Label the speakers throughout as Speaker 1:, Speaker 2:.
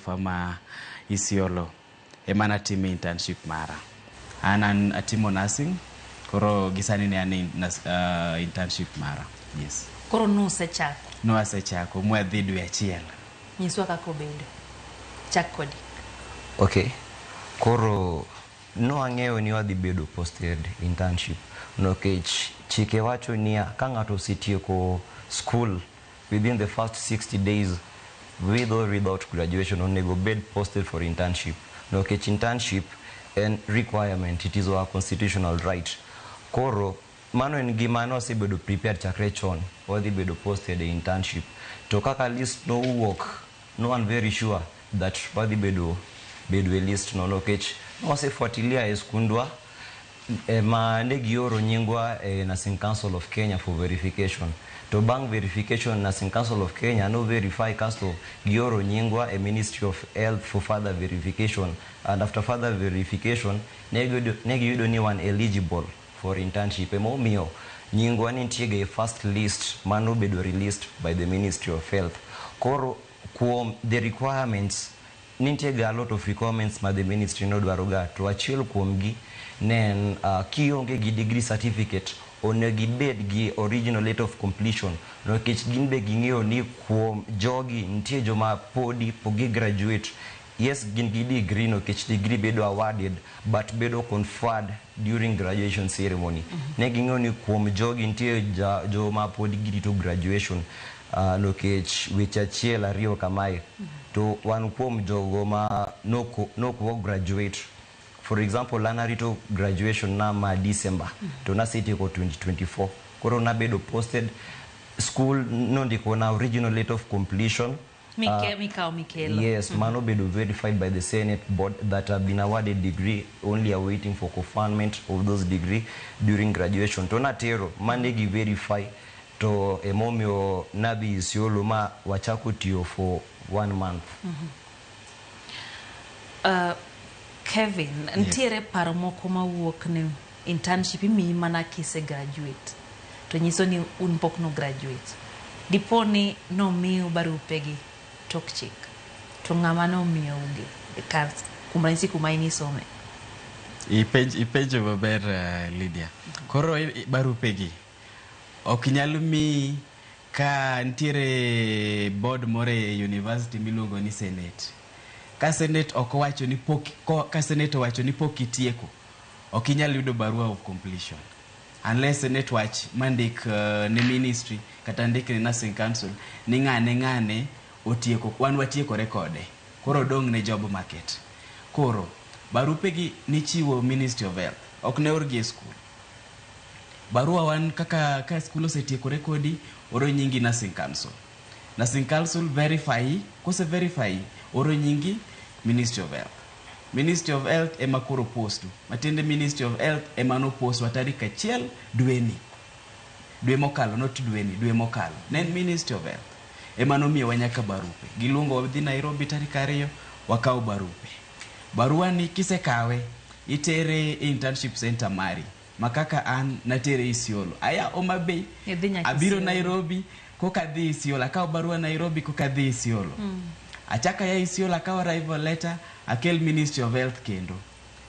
Speaker 1: alpha ma Isiolo emana time internship mara an atimo nursing koro gisani ne an internship mara. Yes.
Speaker 2: Koro no sechako.
Speaker 1: No asechako mwa dhi dwe achiel.
Speaker 2: Nyiswa kaka obedo. Chak kodi.
Speaker 3: Okay. Koro no ang'eyo ni wadhi bedo posted internship. No kech chike wacho niya ka ng'ato osetieko school within the first 60 days with or without graduation onego bed posted for internship. No kech internship and requirement, it is our constitutional right. Koro mano en gima no osebedo prepared chakre chon wadhi bedo posted e internship. To kaka list no work, no one very sure that wadhi bedo a list no kech no osefuatilia e skundwa ma negioro nyingwa Nursing Council of Kenya for verification. To bang verification Nursing Council of Kenya no verify casto gioro nyingwa a Ministry of Health for further verification, and after further verification negiyudo ni one eligible for internship. Emomiyo nyingwa nitiega a first list mano bedo released by the Ministry of Health. Koro kuom the requirements nitiega a lot of requirements ma the ministry no dwaroga, to achiel kuomgi nen kionge gi degree certificate onego ibed gi original letter of completion. No kech gin be ging'eyo ni kuom jogi nitie joma podi pogi graduate. Yes, gin gi degree no kech degree bedo awarded but bedo conferred during graduation ceremony. Ne ging'eyo ni kuom jogi nitie joma podi girito graduation. No kech weche achiel ariyo kamae. To wan kuom jogo ma no graduate. For example, anarito graduation na ma December to na city ko 2024. Koro na bedo posted school no ndiko na original letter of completion.
Speaker 2: Mikelo.
Speaker 3: Yes, mano bedo verified by the Senate board that have been awarded degree, only awaiting for conferment of those degree during graduation. To na tero mandegi verify to emomio nabi Isiolo ma wachako tiyo for 1 month.
Speaker 2: Kevin, ntiere paro moko mawuok ne internship imi mana kise graduate. To nyiso ni un pok no graduate. Dipo ni no miu barupegi tok chik. To ng'ama no miu ugi. Kar kumranisi kumaini some.
Speaker 1: Ipenjo maber Lydia. Koro barupegi okinyalo mi ka ntiere board more university miluongo ni Senate. Ka Senate owacho ni pok itieko, okinyal yudo barua of completion unless Senate wach mandik ne ministry kata ndik ne Nursing Council ni ng'ane otieko, wan watieko rekode. Koro dong ne job market. Koro barupegi nichiwo Ministry of Health, ok ne orgi e school. Barua wan ka school osetieko rekodi oro nyingi Nursing Council. Nursing Council verify, kose verify oro nyingi Ministry of Health. Ministry of Health ema koro postu. Matende Ministry of Health ema no postu tarik achiel dweni. Dwe mokalo, not dweni, dwe mokalo. Nen Ministry of Health ema no miyo wanyaka barupe. Giluongo wadhi Nairobi tarik 2 wakao barupe. Barua ni kisekawe itere internship center mari. Makaka an natere Isiolo. Aya Homa Bay, abiro Nairobi, koka dhi Isiolo. Akao barua Nairobi koka dhi Isiolo. Achaka ya Isiolo akawa arrival letter akel Ministry of Health kendo.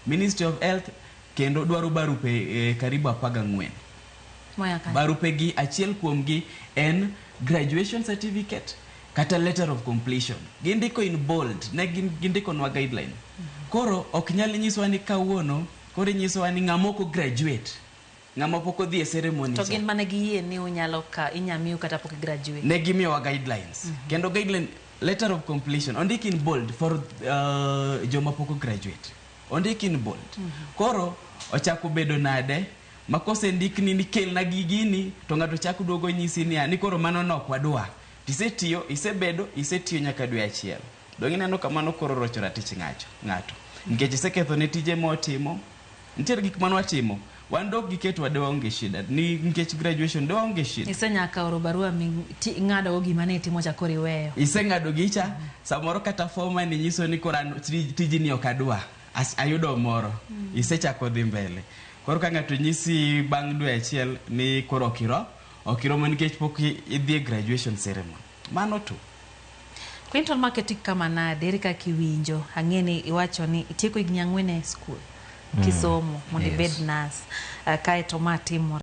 Speaker 1: Ministry of Health kendo dwaro barupe karibu 14. Barupe gi achiel kuomgi en graduation certificate kata letter of completion. Gindiko in bold, ne gindiko nwa guideline. Koro oknyal nyiswa ni kawuono, koro nyiswa ni ng'amoko graduate. Ng'ama poko dhi e ceremony.
Speaker 2: To gin mane gi yie ni unyalo ka inyamiu kata pok graduate.
Speaker 1: Ne gimiyo wa guidelines. Kendo guideline letter of completion ondik in bold for joma poko graduate. Ondik in bold. Koro ochako bedo nade makose ndikni ni kel na gigini to ng'ato chako duogo nyisi ni koro mano nok wadwa. Tisetiyo isetiyo nyaka dwe achiel. Dongi neno kamano koro rocho ratich ng'ato. Nikech iseketho ne tije motimo. Nitiere gik mano watimo. Wandok giketo wadewa onge shida. Ni nikech graduation do onge shida.
Speaker 2: Isenyaka oro barua ng'ado gima ne timo chakori weyo.
Speaker 1: Iseng'ado gicha samoro kata forma ni nyiso ni kora tiji ni okadwa. Ayudo moro. Isechako dhi mbele. Koro ka ng'ato nyisi bang' dwe achiel ni koro okiro nikech pok idhi graduation ceremony. Mano tu.
Speaker 2: Quinton marketing kama nade erika kiwinjo ang'eni iwacho ni itieko higni 4 e skul kisomo mondo ibed nas kae to ma timore